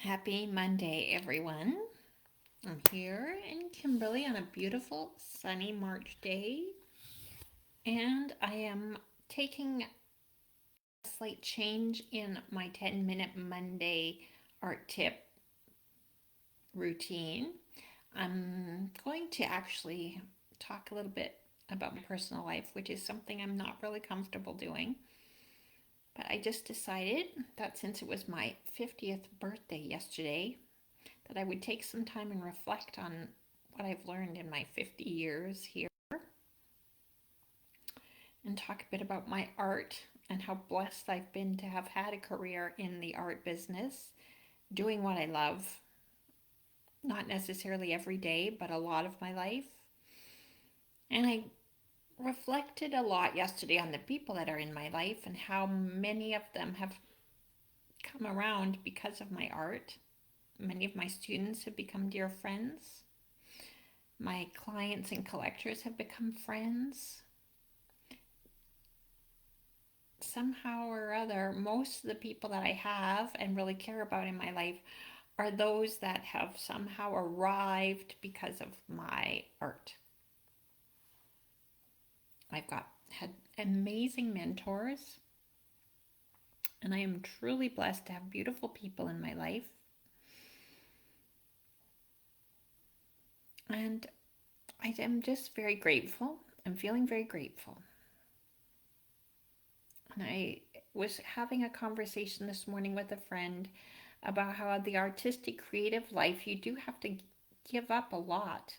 Happy Monday, everyone. I'm here in Kimberley on a beautiful sunny March day, and I am taking a slight change in my 10-minute Monday art tip routine. I'm going to actually talk a little bit about my personal life, which is something I'm not really comfortable doing. But I just decided that since it was my 50th birthday yesterday, that I would take some time and reflect on what I've learned in my 50 years here and talk a bit about my art and how blessed I've been to have had a career in the art business, doing what I love, not necessarily every day, but a lot of my life. And I reflected a lot yesterday on the people that are in my life and how many of them have come around because of my art. Many of my students have become dear friends. My clients and collectors have become friends. Somehow or other, most of the people that I have and really care about in my life are those that have somehow arrived because of my art. I've had amazing mentors, and I am truly blessed to have beautiful people in my life. And I am just very grateful. I'm feeling very grateful. And I was having a conversation this morning with a friend about how the artistic creative life, you do have to give up a lot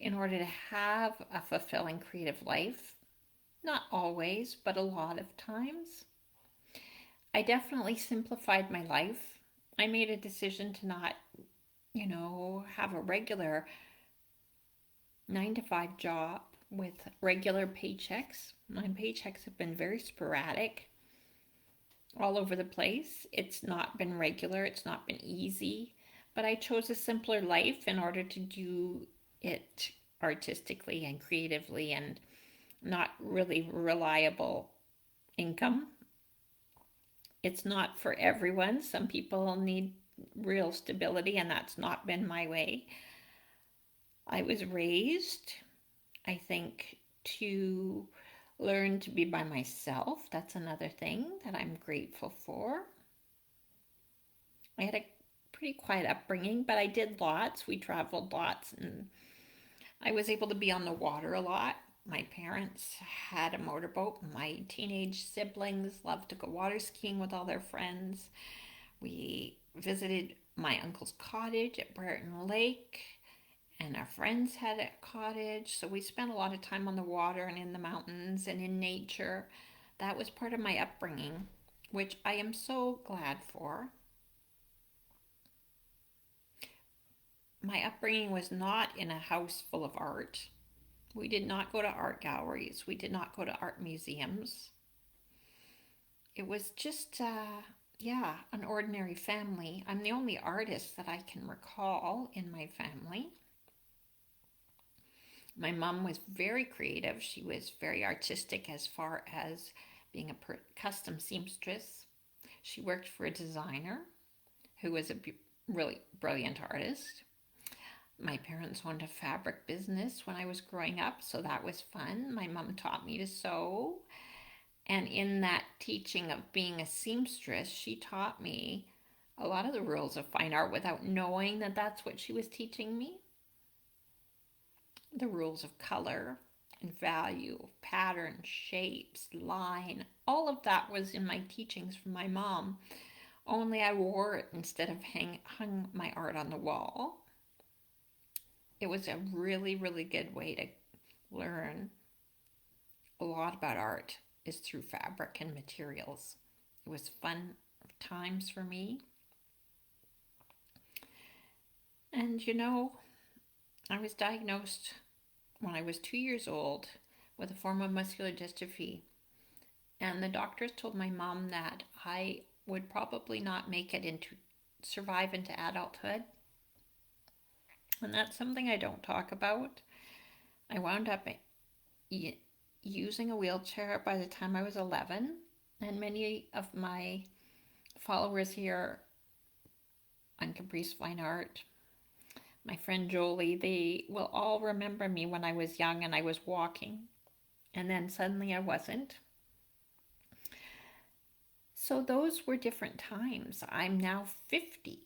in order to have a fulfilling creative life. Not always, but a lot of times. I definitely simplified my life. I made a decision to not, have a regular 9 to 5 job with regular paychecks. My paychecks have been very sporadic, all over the place. It's not been regular, it's not been easy, but I chose a simpler life in order to do it artistically and creatively and not really reliable income. It's not for everyone. Some people need real stability, and that's not been my way. I was raised, I think, to learn to be by myself. That's another thing that I'm grateful for. I had a pretty quiet upbringing, but I did lots. We traveled lots, and I was able to be on the water a lot. My parents had a motorboat. My teenage siblings loved to go water skiing with all their friends. We visited my uncle's cottage at Brereton Lake, and our friends had a cottage. So we spent a lot of time on the water and in the mountains and in nature. That was part of my upbringing, which I am so glad for. My upbringing was not in a house full of art. We did not go to art galleries. We did not go to art museums. It was just, an ordinary family. I'm the only artist that I can recall in my family. My mom was very creative. She was very artistic as far as being a custom seamstress. She worked for a designer who was a really brilliant artist. My parents owned a fabric business when I was growing up, so that was fun. My mom taught me to sew. And in that teaching of being a seamstress, she taught me a lot of the rules of fine art without knowing that that's what she was teaching me. The rules of color and value, pattern, shapes, line, all of that was in my teachings from my mom. Only I wore it instead of hung my art on the wall. It was a really, really good way to learn a lot about art is through fabric and materials. It was fun times for me. And I was diagnosed when I was 2 years old with a form of muscular dystrophy. And the doctors told my mom that I would probably not make it survive into adulthood. And that's something I don't talk about. I wound up using a wheelchair by the time I was 11, and many of my followers here on Caprice Fine Art. My friend Jolie, they will all remember me when I was young and I was walking, and then suddenly I wasn't. So those were different times. I'm now 50,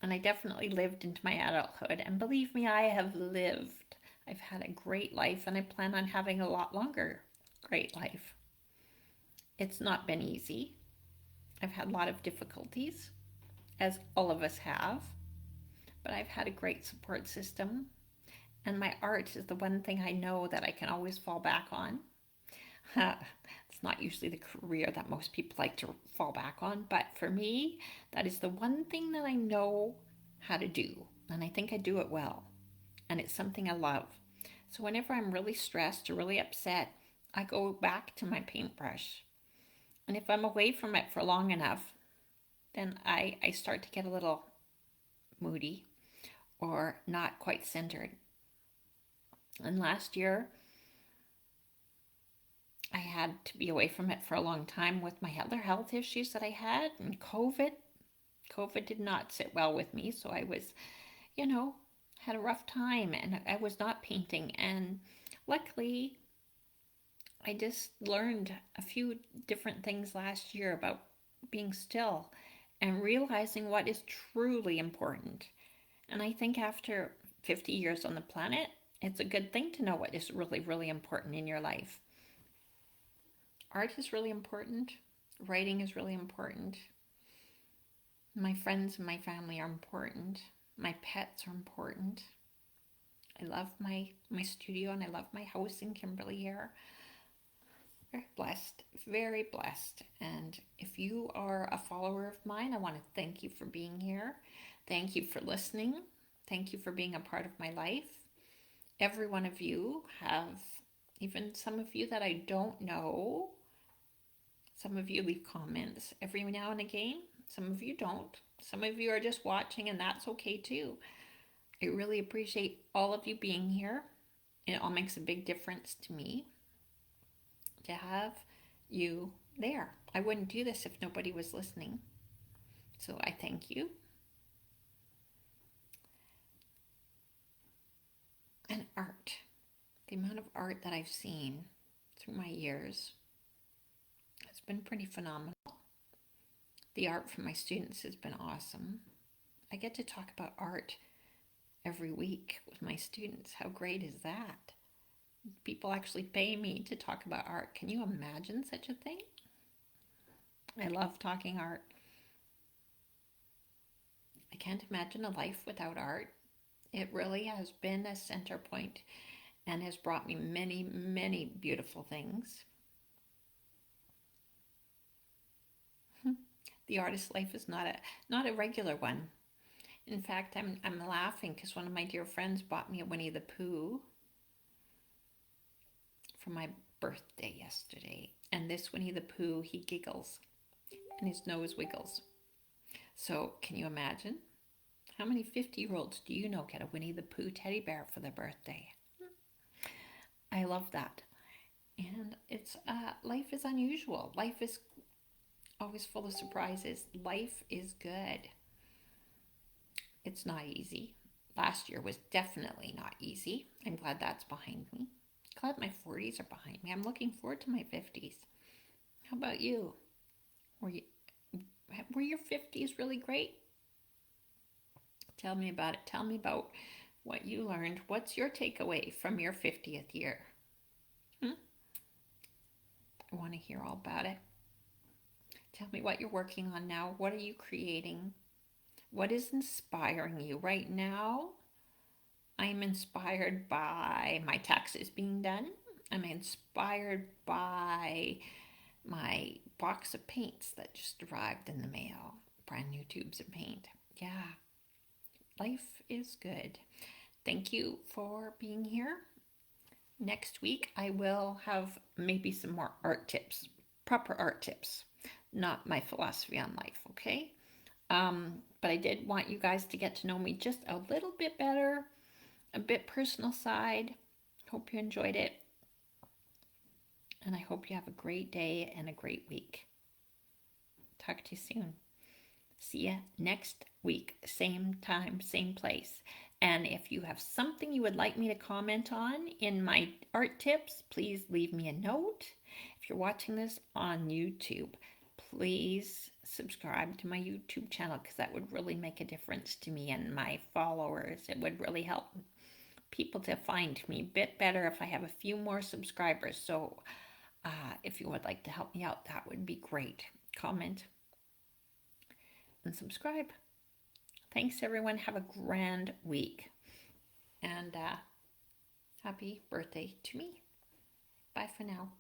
and I definitely lived into my adulthood. And believe me, I have lived. I've had a great life, and I plan on having a lot longer great life. It's not been easy. I've had a lot of difficulties, as all of us have, but I've had a great support system. And my art is the one thing I know that I can always fall back on. It's not usually the career that most people like to fall back on, but for me, that is the one thing that I know how to do. And I think I do it well. And it's something I love. So whenever I'm really stressed or really upset, I go back to my paintbrush. And if I'm away from it for long enough, then I start to get a little moody or not quite centered. And last year, I had to be away from it for a long time with my other health issues that I had and COVID. COVID did not sit well with me, so I was, had a rough time and I was not painting. And luckily, I just learned a few different things last year about being still and realizing what is truly important. And I think after 50 years on the planet, it's a good thing to know what is really, really important in your life. Art is really important. Writing is really important. My friends and my family are important. My pets are important. I love my studio and I love my house in Kimberley here. Very blessed, very blessed. And if you are a follower of mine, I want to thank you for being here. Thank you for listening. Thank you for being a part of my life. Every one of you have, even some of you that I don't know, some of you leave comments every now and again. Some of you don't. Some of you are just watching, and that's okay too. I really appreciate all of you being here. It all makes a big difference to me to have you there. I wouldn't do this if nobody was listening. So I thank you. And art. The amount of art that I've seen through my years has been pretty phenomenal. The art from my students has been awesome. I get to talk about art every week with my students. How great is that? People actually pay me to talk about art. Can you imagine such a thing? I love talking art. I can't imagine a life without art. It really has been a center point and has brought me many, many beautiful things. The artist's life is not a regular one. In fact, I'm laughing because one of my dear friends bought me a Winnie the Pooh for my birthday yesterday. And this Winnie the Pooh, he giggles and his nose wiggles. So can you imagine? How many 50-year-olds do you know get a Winnie the Pooh teddy bear for their birthday? I love that. And it's life is unusual. Life is always full of surprises. Life is good. It's not easy. Last year was definitely not easy. I'm glad that's behind me. Glad my 40s are behind me. I'm looking forward to my 50s. How about you? Were your 50s really great? Tell me about it. Tell me about what you learned. What's your takeaway from your 50th year? I want to hear all about it. Tell me what you're working on now. What are you creating? What is inspiring you right now? I'm inspired by my taxes being done. I'm inspired by my box of paints that just arrived in the mail. Brand new tubes of paint. Yeah, life is good. Thank you for being here. Next week, I will have maybe some more art tips, proper art tips, not my philosophy on life, okay? But I did want you guys to get to know me just a little bit better, a bit personal side. Hope you enjoyed it. And I hope you have a great day and a great week. Talk to you soon. See you next week, same time, same place. And if you have something you would like me to comment on in my art tips, please leave me a note. If you're watching this on YouTube, please subscribe to my YouTube channel because that would really make a difference to me and my followers. It would really help people to find me a bit better if I have a few more subscribers. So if you would like to help me out, that would be great. Comment and subscribe. Thanks, everyone. Have a grand week. And happy birthday to me. Bye for now.